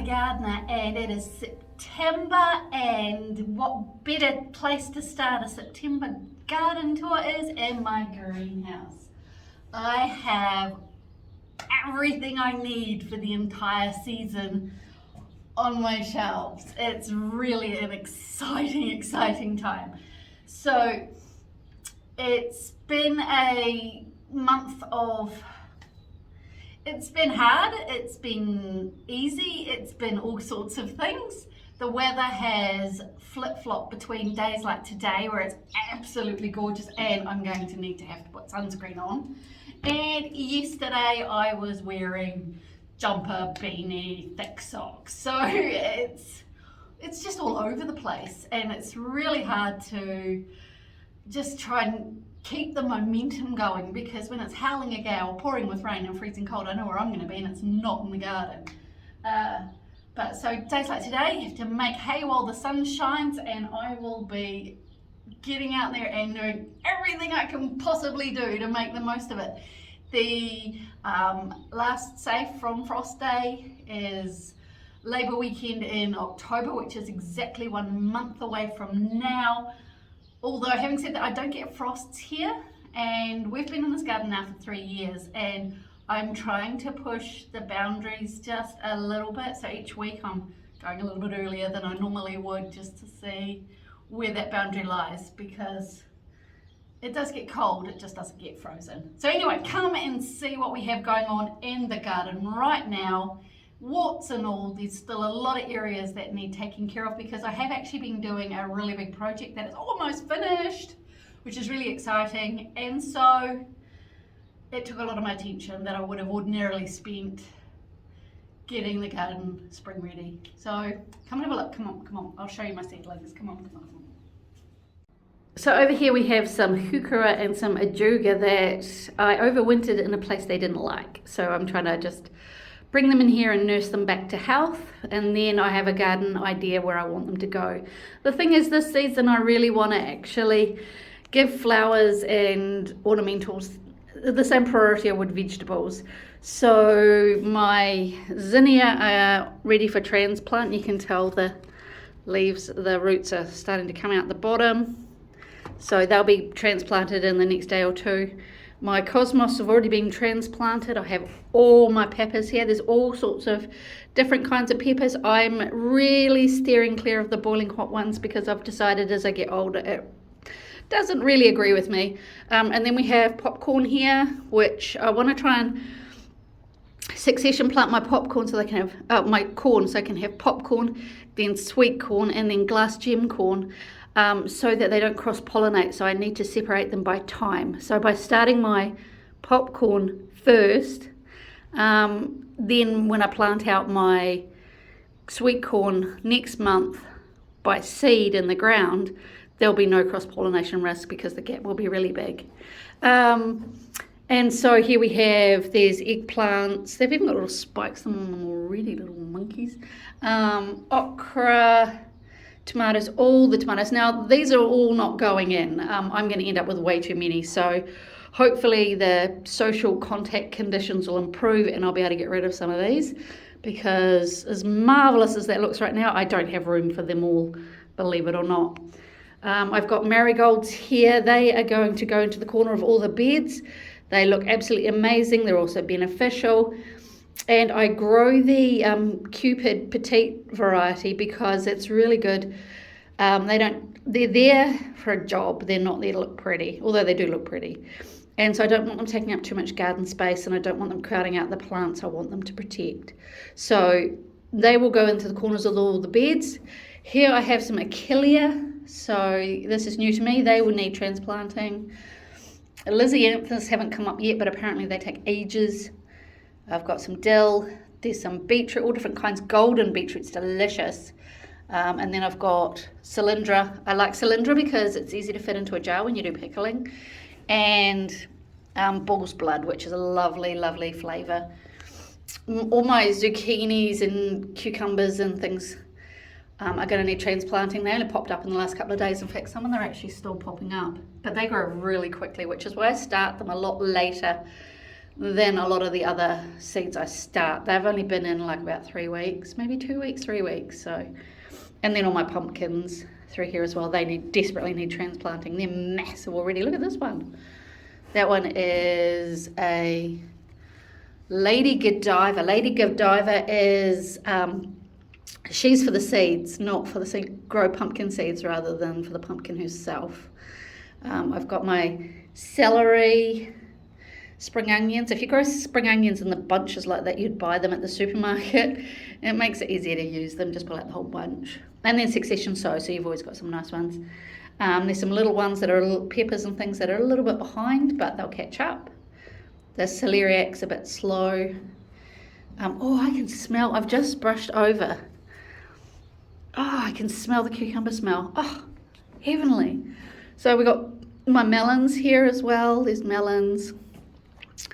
gardener and it is September, and what better place to start a September garden tour is in my greenhouse. I have everything I need for the entire season on my shelves. It's really an exciting time. So it's been a month of, it's been hard, it's been easy, it's been all sorts of things. The weather has flip-flopped between days like today where it's absolutely gorgeous and I'm going to need to have to put sunscreen on. And yesterday I was wearing jumper, beanie, thick socks. So it's just all over the place, and it's really hard to just try and keep the momentum going, because when it's howling a gale, pouring with rain and freezing cold, I know where I'm going to be, and it's not in the garden. But so days like today, you have to make hay while the sun shines, and I will be getting out there and doing everything I can possibly do to make the most of it. The last safe from Frost Day is Labour Weekend in October, which is exactly 1 month away from now. Although, having said that, I don't get frosts here, and we've been in this garden now for 3 years, and I'm trying to push the boundaries just a little bit. So each week I'm going a little bit earlier than I normally would, just to see where that boundary lies, because it does get cold, it just doesn't get frozen. So anyway, come and see what we have going on in the garden right now. Warts and all, there's still a lot of areas that need taking care of, because I have actually been doing a really big project that is almost finished, which is really exciting. And so it took a lot of my attention that I would have ordinarily spent getting the garden spring ready. So come and have a look, come on, I'll show you my seedlings, come on. So over here we have some heuchera and some ajuga that I overwintered in a place they didn't like. So I'm trying to just bring them in here and nurse them back to health, and then I have a garden idea where I want them to go. The thing is, this season I really want to actually give flowers and ornamentals the same priority I would vegetables. So my zinnia are ready for transplant. You can tell the leaves, the roots are starting to come out the bottom. So they'll be transplanted in the next day or two. My cosmos have already been transplanted. I have all my peppers here. There's all sorts of different kinds of peppers. I'm really steering clear of the boiling hot ones, because I've decided as I get older it doesn't really agree with me. And then we have popcorn here, which I want to try and succession plant my popcorn so they can have my corn, so I can have popcorn, then sweet corn, and then glass gem corn, so that they don't cross-pollinate. So I need to separate them by time. So by starting my popcorn first, then when I plant out my sweet corn next month by seed in the ground, there'll be no cross-pollination risk, because the gap will be really big. And so here we have, there's eggplants. They've even got little spikes on them already, little monkeys. Okra, tomatoes, all the tomatoes. Now, these are all not going in. I'm going to end up with way too many. So hopefully the social contact conditions will improve and I'll be able to get rid of some of these, because as marvellous as that looks right now, I don't have room for them all, believe it or not. I've got marigolds here. They are going to go into the corner of all the beds. They look absolutely amazing. They're also beneficial. And I grow the Cupid Petite variety because it's really good. They're there for a job. They're not there to look pretty, although they do look pretty. And so I don't want them taking up too much garden space, and I don't want them crowding out the plants I want them to protect. So they will go into the corners of all the beds. Here I have some Achillea. So this is new to me. They will need transplanting. Lysianthus haven't come up yet, but apparently they take ages. I've got some dill. There's some beetroot, all different kinds. Golden beetroot's delicious. And then I've got cylindra. I like cylindra because it's easy to fit into a jar when you do pickling. And bull's blood, which is a lovely, lovely flavour. All my zucchinis and cucumbers and things are going to need transplanting. They only popped up in the last couple of days. In fact, some of them are actually still popping up. But they grow really quickly, which is why I start them a lot later than a lot of the other seeds I start. They've only been in like about 3 weeks, maybe 2 weeks, 3 weeks. So, and then all my pumpkins through here as well, they desperately need transplanting. They're massive already. Look at this one. That one is a Lady Godiva. Lady Godiva is she's for the seeds, not for the seed, grow pumpkin seeds rather than for the pumpkin herself. I've got my celery, spring onions. If you grow spring onions in the bunches like that, you'd buy them at the supermarket. It makes it easier to use them, just pull out the whole bunch. And then succession sow, so you've always got some nice ones. There's some little ones that are little peppers and things that are a little bit behind, but they'll catch up. The celeriac's a bit slow. Oh, I can smell, I've just brushed over. Oh, I can smell the cucumber smell. Oh, heavenly. So we got my melons here as well. There's melons.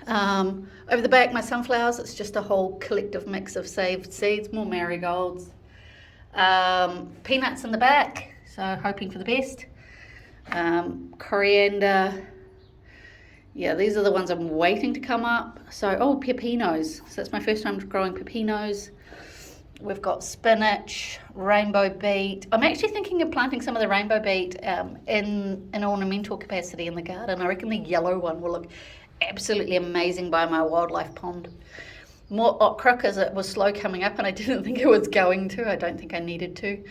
Over the back, my sunflowers, it's just a whole collective mix of saved seeds, more marigolds. Peanuts in the back, so hoping for the best. Coriander. Yeah, these are the ones I'm waiting to come up. So, oh, pepinos. So it's my first time growing pepinos. We've got spinach, rainbow beet. I'm actually thinking of planting some of the rainbow beet in an ornamental capacity in the garden. I reckon the yellow one will look absolutely amazing by my wildlife pond. More okra because it was slow coming up and I didn't think it was going to. I don't think I needed to.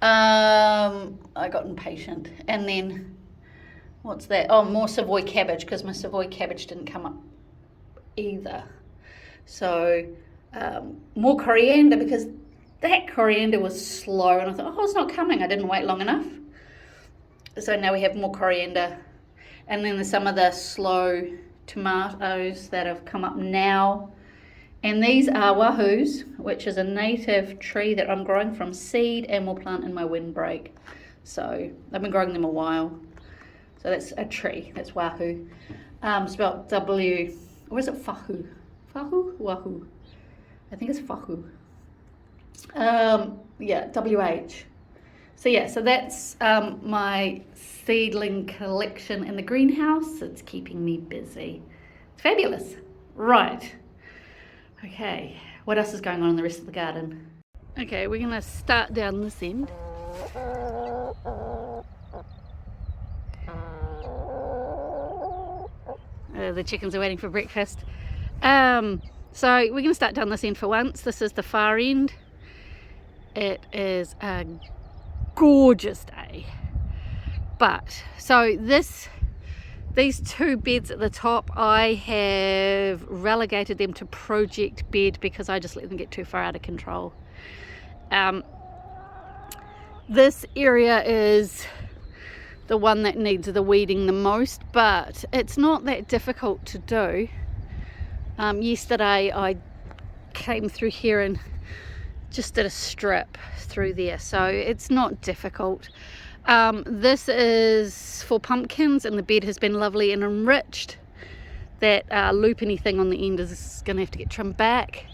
I got impatient. And then, what's that? Oh, more Savoy cabbage because my Savoy cabbage didn't come up either. So, more coriander because that coriander was slow and I thought, oh, it's not coming. I didn't wait long enough. So now we have more coriander. And then there's some of the slow tomatoes that have come up now. And these are wahoos, which is a native tree that I'm growing from seed and will plant in my windbreak. So I've been growing them a while. So that's a tree, that's wahoo. Spelled W, or is it fahu? Fahu? Wahoo. I think it's fahu. Yeah, WH. So yeah, so that's my seedling collection in the greenhouse. It's keeping me busy. It's fabulous. Right. Okay, what else is going on in the rest of the garden? Okay, we're going to start down this end. The chickens are waiting for breakfast. So we're going to start down this end for once. This is the far end. It is a gorgeous day. But, so these two beds at the top, I have relegated them to project bed because I just let them get too far out of control. This area is the one that needs the weeding the most, but it's not that difficult to do. Yesterday I came through here and just did a strip through there, so it's not difficult. This is for pumpkins and the bed has been lovely and enriched. That loopany thing on the end is going to have to get trimmed back,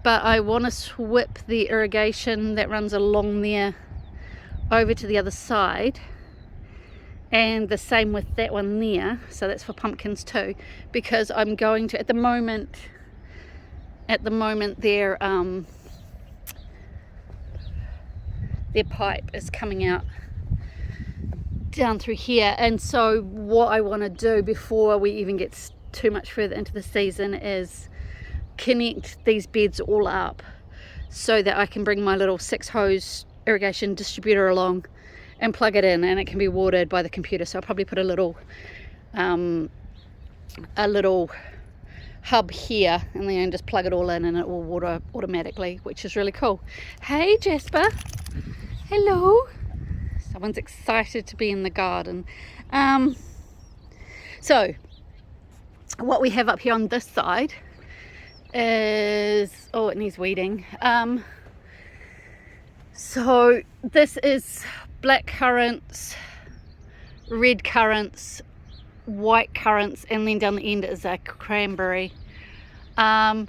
but I want to swip the irrigation that runs along there over to the other side, and the same with that one there, so that's for pumpkins too, because I'm going to, at the moment their pipe is coming out down through here, and so what I want to do before we even get too much further into the season is connect these beds all up so that I can bring my little 6-hose irrigation distributor along and plug it in, and it can be watered by the computer. So I'll probably put a little hub here and then just plug it all in and it will water automatically, which is really cool. Hey Jasper, hello. Someone's excited to be in the garden. So what we have up here on this side is, oh, it needs weeding. So this is black currants, red currants, white currants, and then down the end is a cranberry. But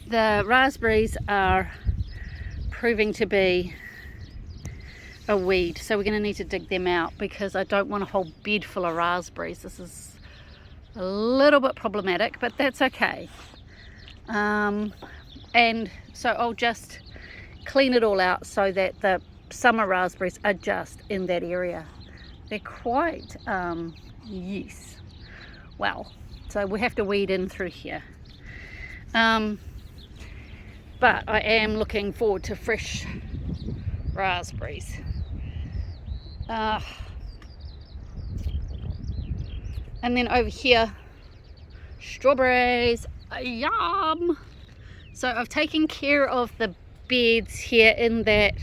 the raspberries are proving to be a weed, so we're going to need to dig them out because I don't want a whole bed full of raspberries. This is a little bit problematic, but that's okay. And so I'll just clean it all out so that the summer raspberries are just in that area. They're quite, yes, well, so we have to weed in through here. But I am looking forward to fresh raspberries. And then over here, strawberries, yum! So I've taken care of the beds here in that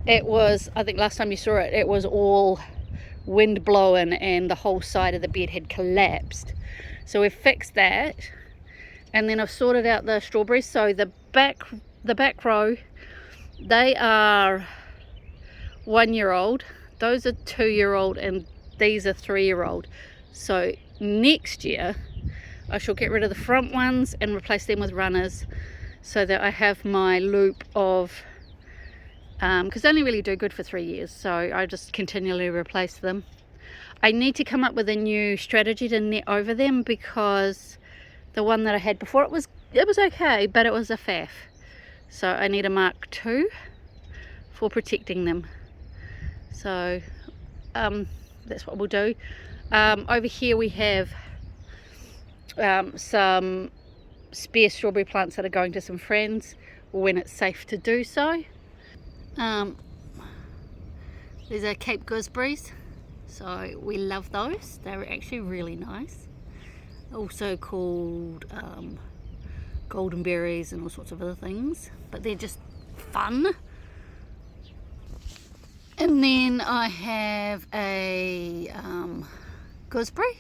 it was, I think last time you saw it, it was all wind blowing and the whole side of the bed had collapsed. So we've fixed that, and then I've sorted out the strawberries. So the back row, they are 1-year-old, those are 2-year-old, and these are 3-year-old. So next year I shall get rid of the front ones and replace them with runners, so that I have my loop of, because they only really do good for 3 years, so I just continually replace them. I need to come up with a new strategy to net over them, because the one that I had before, it was okay, but it was a faff. So I need a Mark II for protecting them. So that's what we'll do. Over here we have some spare strawberry plants that are going to some friends when it's safe to do so. These are Cape gooseberries, so we love those. They're actually really nice. Also called golden berries and all sorts of other things, but they're just fun. And then I have a gooseberry,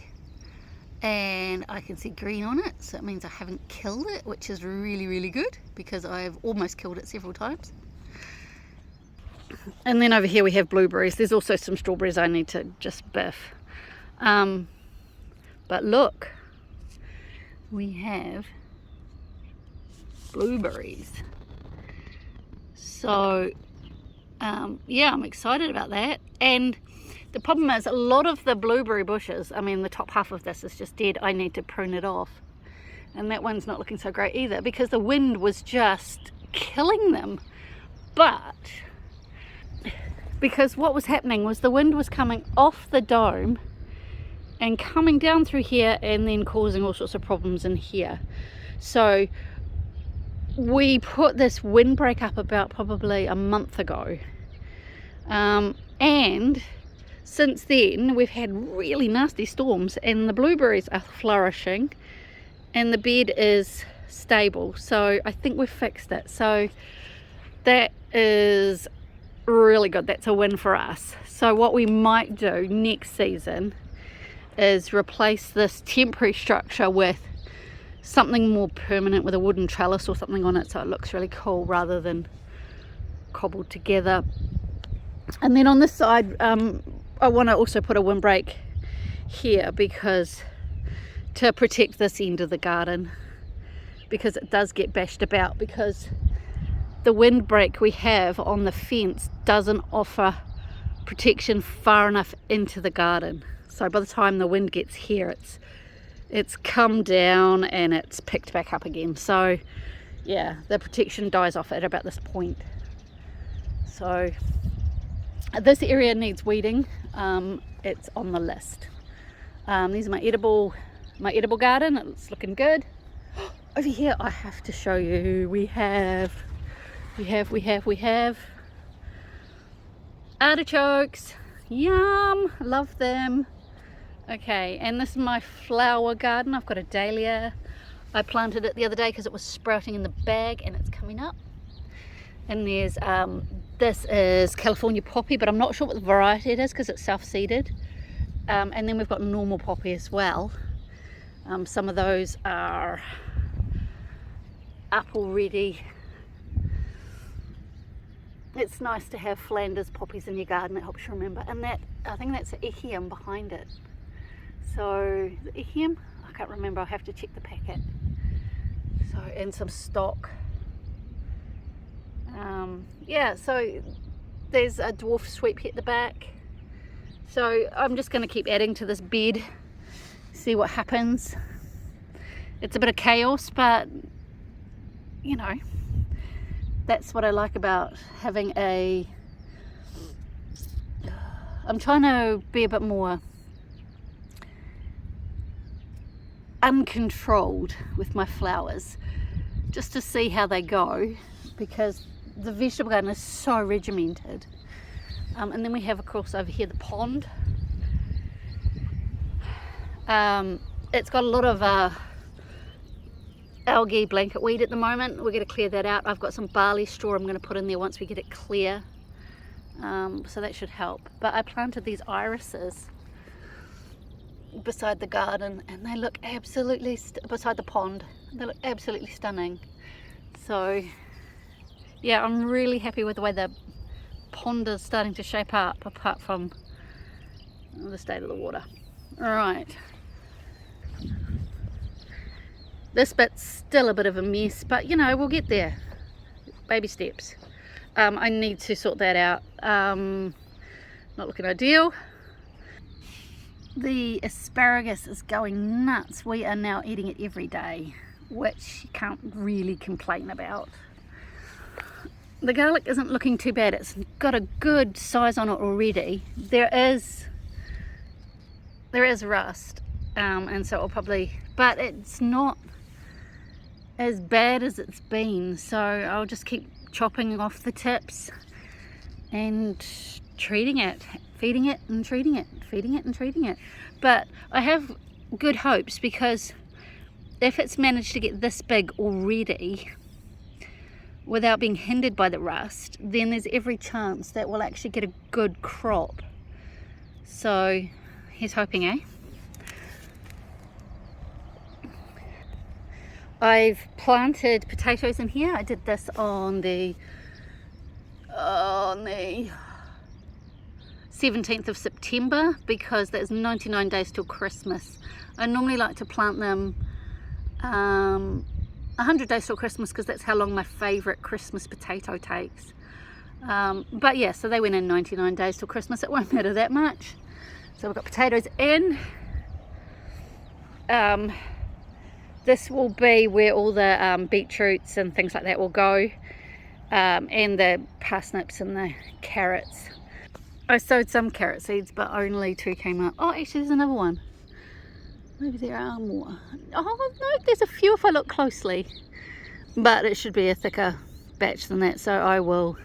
and I can see green on it, so it means I haven't killed it, which is really, really good, because I've almost killed it several times. And then over here we have blueberries. There's also some strawberries I need to just biff. But look, we have blueberries. So yeah, I'm excited about that. And the problem is, a lot of the blueberry bushes, I mean the top half of this is just dead. I need to prune it off, and that one's not looking so great either, because the wind was just killing them. But because what was happening was the wind was coming off the dome and coming down through here, and then causing all sorts of problems in here. So we put this windbreak up about probably a month ago, and since then we've had really nasty storms, and the blueberries are flourishing and the bed is stable. So I think we've fixed it, so that is really good. That's a win for us. So what we might do next season is replace this temporary structure with something more permanent, with a wooden trellis or something on it, so it looks really cool rather than cobbled together. And then on this side, I want to also put a windbreak here, because to protect this end of the garden, because it does get bashed about, because the windbreak we have on the fence doesn't offer protection far enough into the garden. So by the time the wind gets here, it's come down and it's picked back up again. So yeah, the protection dies off at about this point. So this area needs weeding. It's on the list. These are my edible garden. It's looking good. Over here I have to show you, we have artichokes. Yum, love them. Okay, and this is my flower garden. I've got a dahlia. I planted it the other day because it was sprouting in the bag, and it's coming up. And there's this is California poppy, but I'm not sure what the variety it is because it's self-seeded. And then we've got normal poppy as well. Some of those are up already. It's nice to have Flanders poppies in your garden. It helps you remember. And that, I think that's the echium behind it. So the echium, I can't remember. I'll have to check the packet. So, and some stock. Yeah, so there's a dwarf sweet pea at the back. So I'm just going to keep adding to this bed see what happens. It's a bit of chaos, but you know, that's what I like about having I'm trying to be a bit more uncontrolled with my flowers, just to see how they go, because the vegetable garden is so regimented. And then we have, of course, over here the pond. It's got a lot of algae blanket weed at the moment. We're going to clear that out. I've got some barley straw I'm going to put in there once we get it clear, so that should help. But I planted these irises beside the garden, and they look absolutely beside the pond, they look absolutely stunning. So yeah, I'm really happy with the way the pond is starting to shape up, apart from the state of the water. All right, this bit's still a bit of a mess, but you know, we'll get there, baby steps. I need to sort that out. Not looking ideal. The asparagus is going nuts. We are now eating it every day, which you can't really complain about. The garlic isn't looking too bad. It's got a good size on it already. There is rust, and so it'll probably, but it's not as bad as it's been. So I'll just keep chopping off the tips and treating it, feeding it and treating it, feeding it and treating it. But I have good hopes, because if it's managed to get this big already without being hindered by the rust, then there's every chance that we'll actually get a good crop. So here's hoping, eh? I've planted potatoes in here. I did this on the 17th of September, because there's 99 days till Christmas. I normally like to plant them 100 days till Christmas, because that's how long my favourite Christmas potato takes. But yeah, so they went in 99 days till Christmas. It won't matter that much. So we've got potatoes in. This will be where all the beetroots and things like that will go, and the parsnips and the carrots. I sowed some carrot seeds, but only 2 came up. Oh, actually there's another one. Maybe there are more. Oh no, there's a few if I look closely, but it should be a thicker batch than that, so I will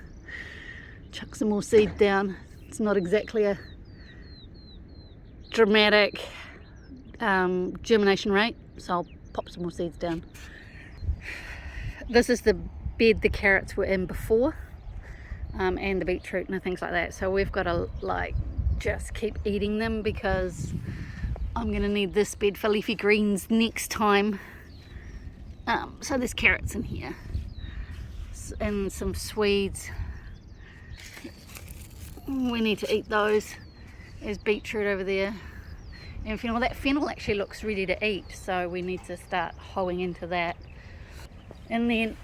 chuck some more seed down. It's not exactly a dramatic germination rate, so I'll pop some more seeds down. This is the bed the carrots were in before, and the beetroot and things like that. So we've got to like just keep eating them, because I'm going to need this bed for leafy greens next time. So there's carrots in here and some Swedes. We need to eat those. There's beetroot over there and fennel. That fennel actually looks ready to eat, so we need to start hoeing into that. And then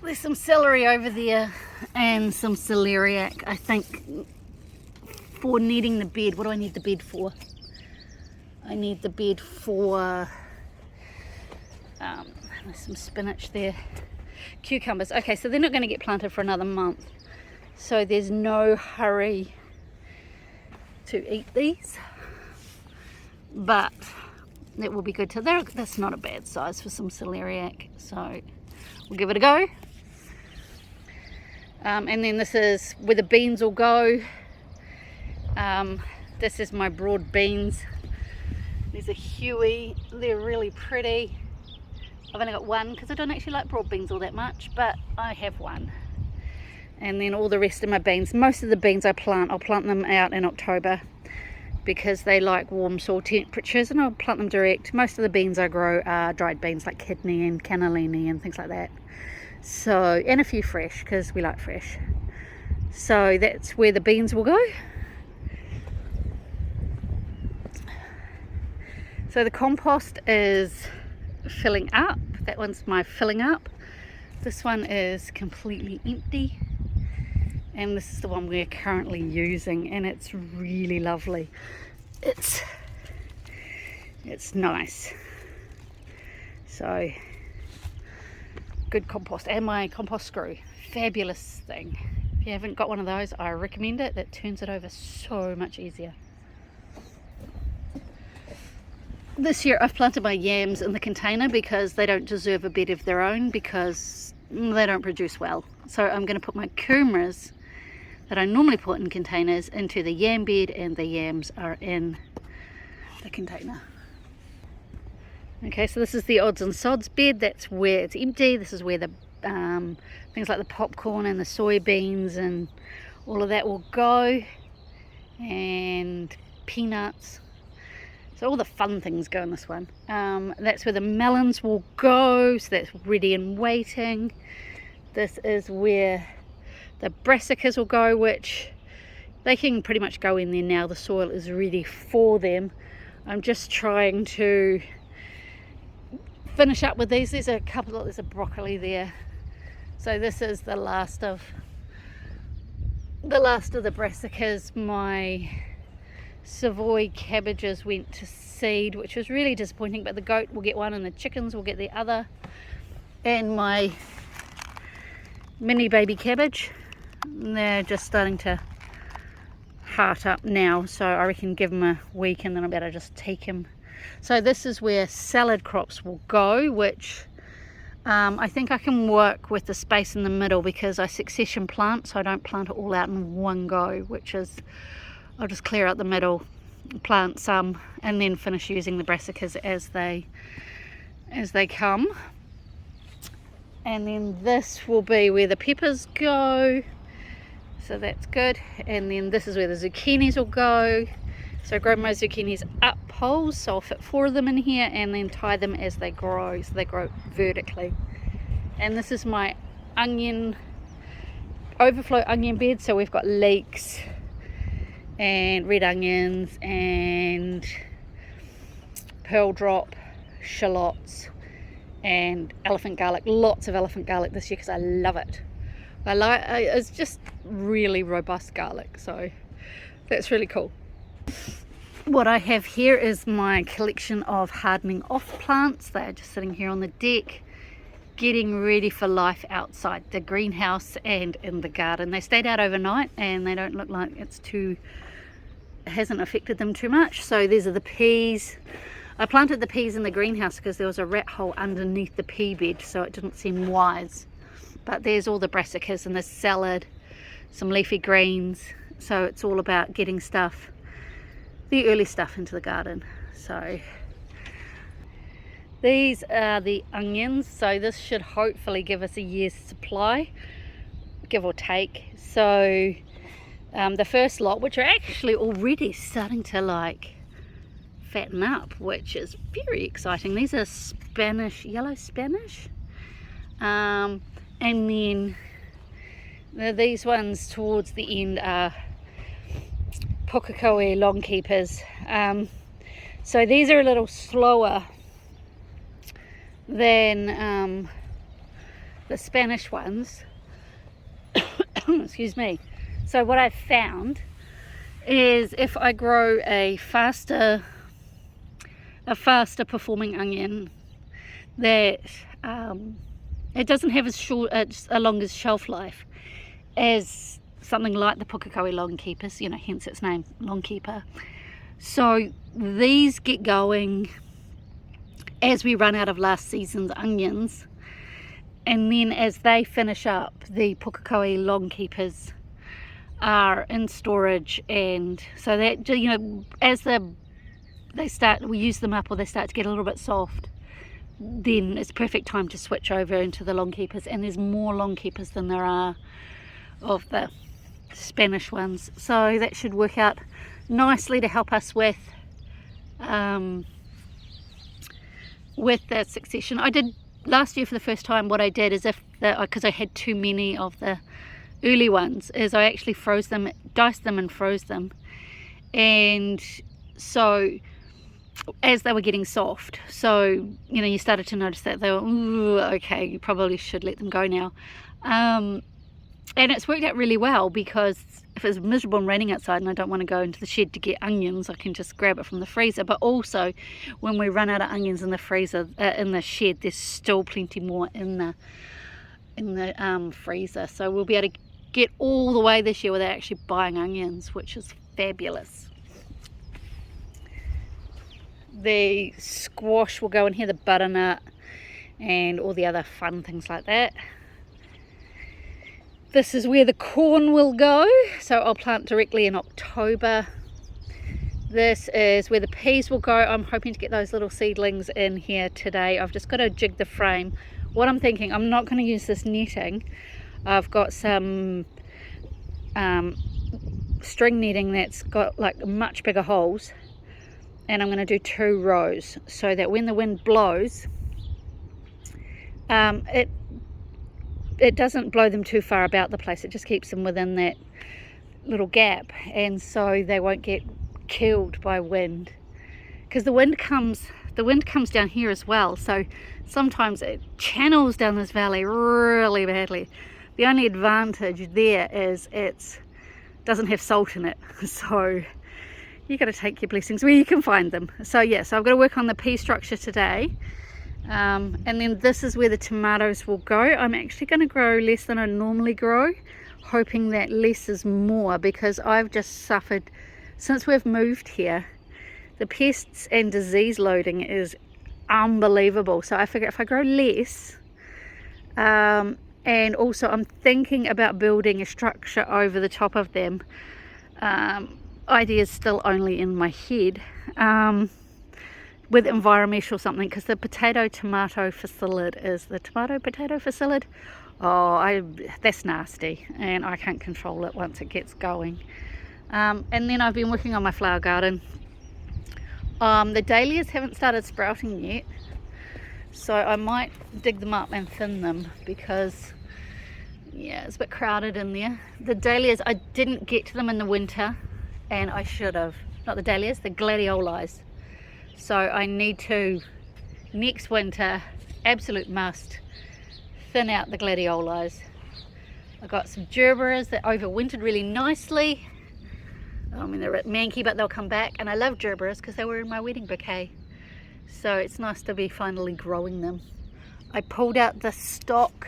there's some celery over there and some celeriac. I think for kneading the bed. What do I need the bed for? I need the bed for there's some spinach there, cucumbers. Okay, so they're not going to get planted for another month, so there's no hurry to eat these, but it will be good to. That's not a bad size for some celeriac, so we'll give it a go. And then this is where the beans will go. This is my broad beans. These are Huey. They're really pretty. I've only got one because I don't actually like broad beans all that much, but I have one. And then all the rest of my beans, most of the beans I'll plant them out in October because they like warm soil temperatures, and I'll plant them direct. Most of the beans I grow are dried beans like kidney and cannellini and things like that. So, and a few fresh because we like fresh. So that's where the beans will go. So the compost is filling up. That one's my filling up. This one is completely empty. And this is the one we're currently using, and it's really lovely. It's it's nice. So good compost. And my compost screw, fabulous thing. If you haven't got one of those, I recommend it. That turns it over so much easier. This year I've planted my yams in the container because they don't deserve a bed of their own, because they don't produce well. So I'm going to put my kumaras that I normally put in containers into the yam bed, and the yams are in the container. Okay, so this is the odds and sods bed. That's where it's empty. This is where the things like the popcorn and the soybeans and all of that will go, and peanuts. So all the fun things go in this one. That's where the melons will go, so that's ready and waiting. This is where the brassicas will go, which they can pretty much go in there now. The soil is ready for them. I'm just trying to finish up with these. There's a couple, there's a broccoli there. So this is the last of the brassicas. My Savoy cabbages went to seed, which was really disappointing, but the goat will get one and the chickens will get the other. And my mini baby cabbage, they're just starting to heart up now, so I reckon give them a week and then I better just take them. So this is where salad crops will go, which I think I can work with the space in the middle, because I succession plant, so I don't plant it all out in one go, which is I'll just clear out the middle, plant some, and then finish using the brassicas as they come. And then this will be where the peppers go, so that's good. And then this is where the zucchinis will go. So I grow my zucchinis up poles, so I'll fit 4 of them in here and then tie them as they grow, so they grow vertically. And this is my onion, overflow onion bed, so we've got leeks and red onions and pearl drop, shallots and elephant garlic. Lots of elephant garlic this year because I love it. It's just really robust garlic, so that's really cool. What I have here is my collection of hardening off plants. They are just sitting here on the deck, getting ready for life outside the greenhouse and in the garden. They stayed out overnight and they don't look like it hasn't affected them too much. So these are the peas. I planted the peas in the greenhouse because there was a rat hole underneath the pea bed, so it didn't seem wise. But there's all the brassicas and the salad, some leafy greens. So it's all about getting stuff, the early stuff, into the garden. So these are the onions, so this should hopefully give us a year's supply, give or take. So the first lot, which are actually already starting to like fatten up, which is very exciting. These are Spanish, yellow Spanish, and then these ones towards the end are Pukekohe long keepers. So these are a little slower than the Spanish ones. Excuse me. So what I've found is if I grow a faster performing onion, that it doesn't have as long as shelf life as something like the Pukekohe long keepers, you know, hence its name, long keeper. So these get going as we run out of last season's onions, and then as they finish up, the Pukekohe long keepers are in storage. And so that, you know, as we use them up, or they start to get a little bit soft, then it's perfect time to switch over into the long keepers. And there's more long keepers than there are of the Spanish ones, so that should work out nicely to help us with the succession. I did last year for the first time, what I did is, because I had too many of the early ones, is I actually froze them, diced them and froze them. And so as they were getting soft, so you know, you started to notice that they were, ooh, okay, you probably should let them go now. And it's worked out really well, because if it's miserable and raining outside and I don't want to go into the shed to get onions, I can just grab it from the freezer. But also, when we run out of onions in the freezer, in the shed, there's still plenty more in the freezer. So we'll be able to get all the way this year without actually buying onions, which is fabulous. The squash will go in here, the butternut, and all the other fun things like that. This is where the corn will go, so I'll plant directly in October. This is where the peas will go. I'm hoping to get those little seedlings in here today. I've just got to jig the frame. What I'm thinking, I'm not going to use this netting. I've got some string netting that's got like much bigger holes, and I'm going to do 2 rows so that when the wind blows, it doesn't blow them too far about the place. It just keeps them within that little gap, and so they won't get killed by wind, because the wind comes down here as well, so sometimes it channels down this valley really badly. The only advantage there is it doesn't have salt in it, so you got to take your blessings where you can find them. So yeah, so I've got to work on the pea structure today. And then this is where the tomatoes will go. I'm actually going to grow less than I normally grow, hoping that less is more, because I've just suffered since we've moved here. The pests and disease loading is unbelievable, so I figure if I grow less, and also I'm thinking about building a structure over the top of them. Ideas still only in my head, with environmental something, because the tomato facility is the potato facility. That's nasty, and I can't control it once it gets going. And then I've been working on my flower garden. The dahlias haven't started sprouting yet, so I might dig them up and thin them, because yeah, it's a bit crowded in there. The dahlias, I didn't get to them in the winter, and I should have. Not the dahlias, the gladiolis. So I need to, next winter, absolute must, thin out the gladiolis. I've got some gerberas that overwintered really nicely. I mean, they're a bit manky, but they'll come back. And I love gerberas because they were in my wedding bouquet. So it's nice to be finally growing them. I pulled out the stock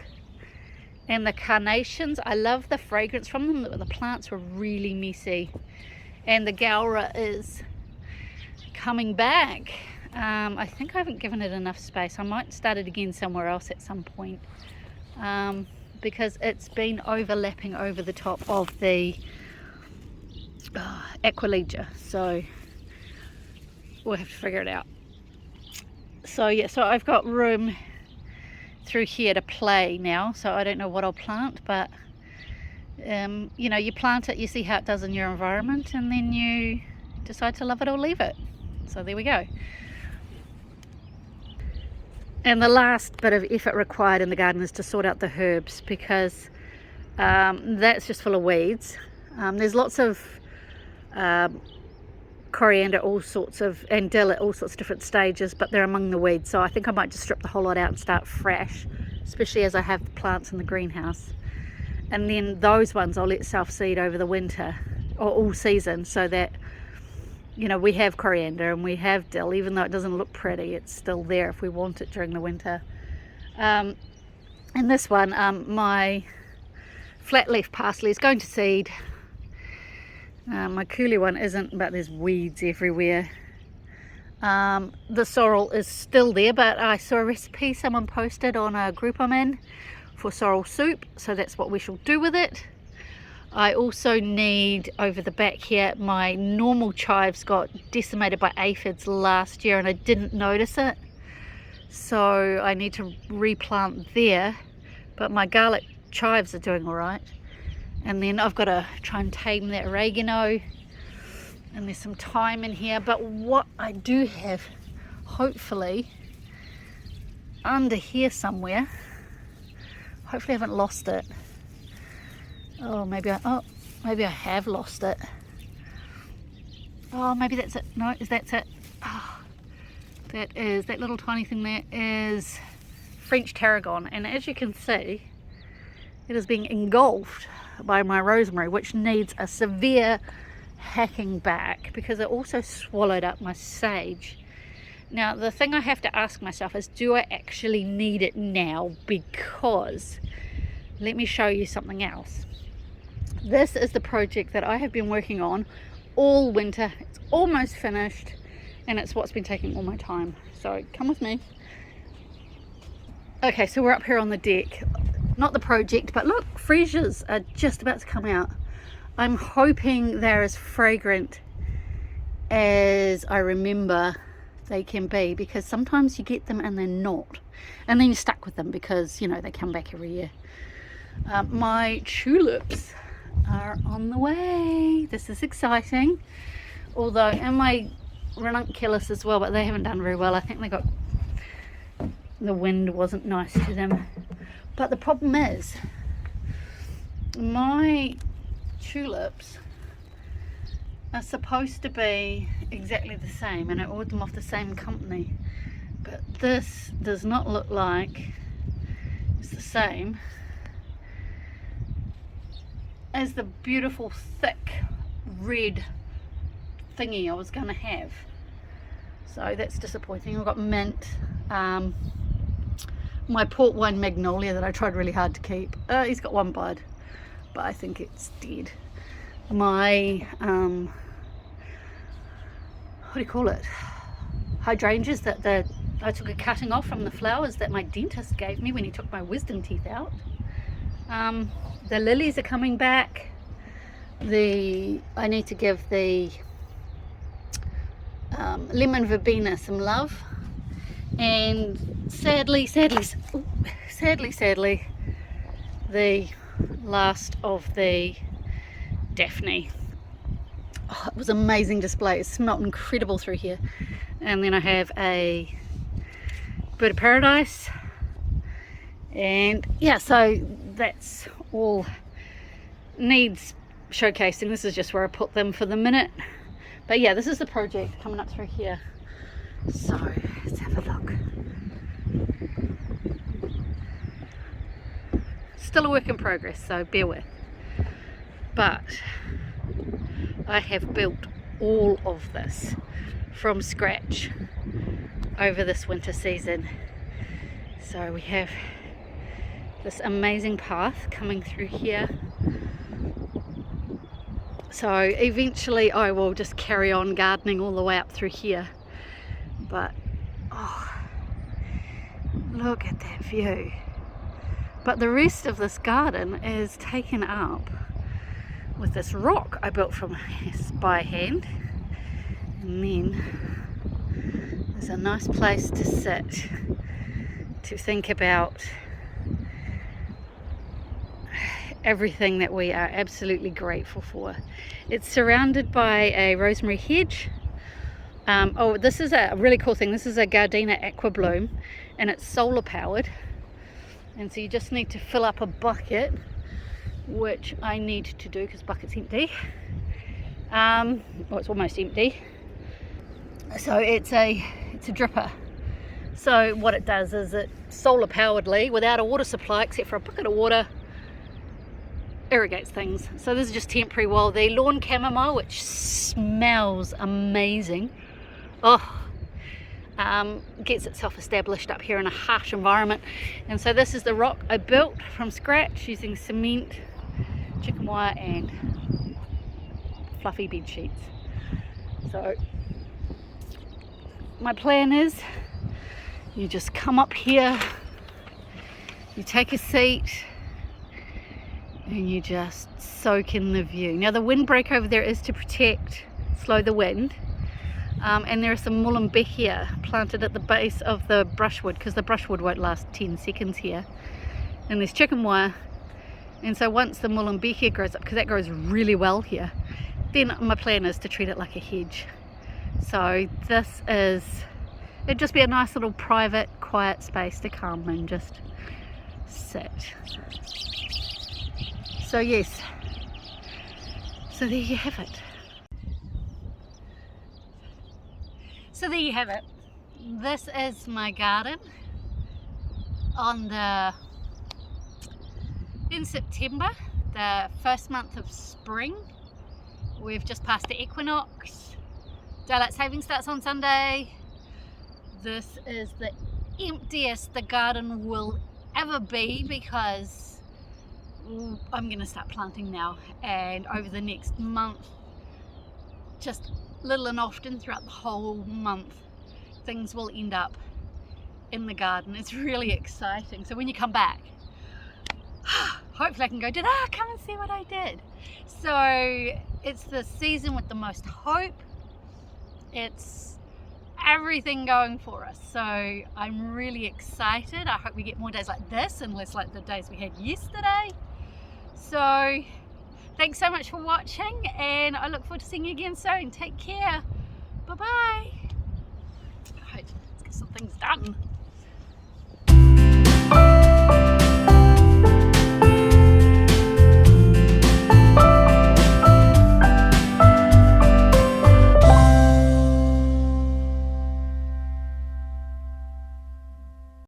and the carnations. I love the fragrance from them, but the plants were really messy. And the gaura is coming back. I think I haven't given it enough space. I might start it again somewhere else at some point, because it's been overlapping over the top of the Aquilegia, so we'll have to figure it out. So yeah, so I've got room through here to play now, so I don't know what I'll plant, but you know, you plant it, you see how it does in your environment, and then you decide to love it or leave it. So there we go. And the last bit of effort required in the garden is to sort out the herbs, because that's just full of weeds. There's lots of coriander, all sorts of, and dill at all sorts of different stages, but they're among the weeds, so I think I might just strip the whole lot out and start fresh, especially as I have the plants in the greenhouse. And then those ones I'll let self-seed over the winter or all season, so that, you know, we have coriander and we have dill. Even though it doesn't look pretty, it's still there if we want it during the winter. And this one, my flat leaf parsley is going to seed. My coulis one isn't, but there's weeds everywhere. The sorrel is still there, but I saw a recipe someone posted on a group I'm in for sorrel soup, so that's what we shall do with it. I also need, over the back here, my normal chives got decimated by aphids last year and I didn't notice it, so I need to replant there, but my garlic chives are doing all right. And then I've got to try and tame that oregano, and there's some thyme in here. But what I do have, hopefully, under here somewhere, hopefully I haven't lost it. Oh, maybe I have lost it. Oh, maybe that's it. No, that's it. Oh, that is, that little tiny thing there is French tarragon, and as you can see, it is being engulfed by my rosemary, which needs a severe hacking back because it also swallowed up my sage. Now the thing I have to ask myself is, do I actually need it now? Because let me show you something else. This is the project that I have been working on all winter. It's almost finished, and it's what's been taking all my time. So come with me. Okay, so we're up here on the deck. Not the project, but look, freesias are just about to come out. I'm hoping they're as fragrant as I remember they can be, because sometimes you get them and they're not, and then you're stuck with them because, you know, they come back every year. My tulips are on the way. This is exciting, although, and my ranunculus as well, but they haven't done very well. I think the wind wasn't nice to them. But the problem is, my tulips are supposed to be exactly the same, and I ordered them off the same company, but this does not look like it's the same as the beautiful thick red thingy I was going to have. So that's disappointing. I've got mint, my port wine magnolia that I tried really hard to keep. He's got one bud, but I think it's dead. My what do you call it, hydrangeas that I took a cutting off from the flowers that my dentist gave me when he took my wisdom teeth out. The lilies are coming back. I need to give the lemon verbena some love, and sadly the last of the Daphne. Oh, it was an amazing display. It smelled incredible through here. And then I have a bird of paradise, and yeah, so that's all needs showcasing. This is just where I put them for the minute, but yeah, this is the project coming up through here. So let's have a look. Still a work in progress, so bear with. But I have built all of this from scratch over this winter season. So we have this amazing path coming through here. So eventually I will just carry on gardening all the way up through here. But oh, look at that view. But the rest of this garden is taken up with this rock I built by hand, and then there's a nice place to sit to think about everything that we are absolutely grateful for. It's surrounded by a rosemary hedge. Oh, this is a really cool thing. This is a Gardenia Aqua Bloom, and it's solar powered, and so you just need to fill up a bucket, which I need to do because bucket's empty. Well, it's almost empty. So it's a dripper. So what it does is it solar poweredly, without a water supply except for a bucket of water, irrigates things. So this is just temporary, while the lawn chamomile, which smells amazing, gets itself established up here in a harsh environment. And so this is the rock I built from scratch using cement, chicken wire and fluffy bed sheets. So my plan is, you just come up here, you take a seat, and you just soak in the view. Now the windbreak over there is to slow the wind, and there are some Mullumbekkia planted at the base of the brushwood, because the brushwood won't last 10 seconds here, and there's chicken wire. And so once the Mullumbekkia grows up, because that grows really well here, then my plan is to treat it like a hedge. So it'd just be a nice little private quiet space to come and just sit. So yes, so there you have it. So there you have it. This is my garden in September, the first month of spring. We've just passed the equinox. Daylight saving starts on Sunday. This is the emptiest the garden will ever be because I'm going to start planting now, and over the next month, just little and often throughout the whole month, things will end up in the garden. It's really exciting. So when you come back, hopefully I can go, come and see what I did. So it's the season with the most hope. It's everything going for us. So I'm really excited. I hope we get more days like this and less like the days we had yesterday. So thanks so much for watching, and I look forward to seeing you again soon. Take care. Bye bye. Right, let's get some things done.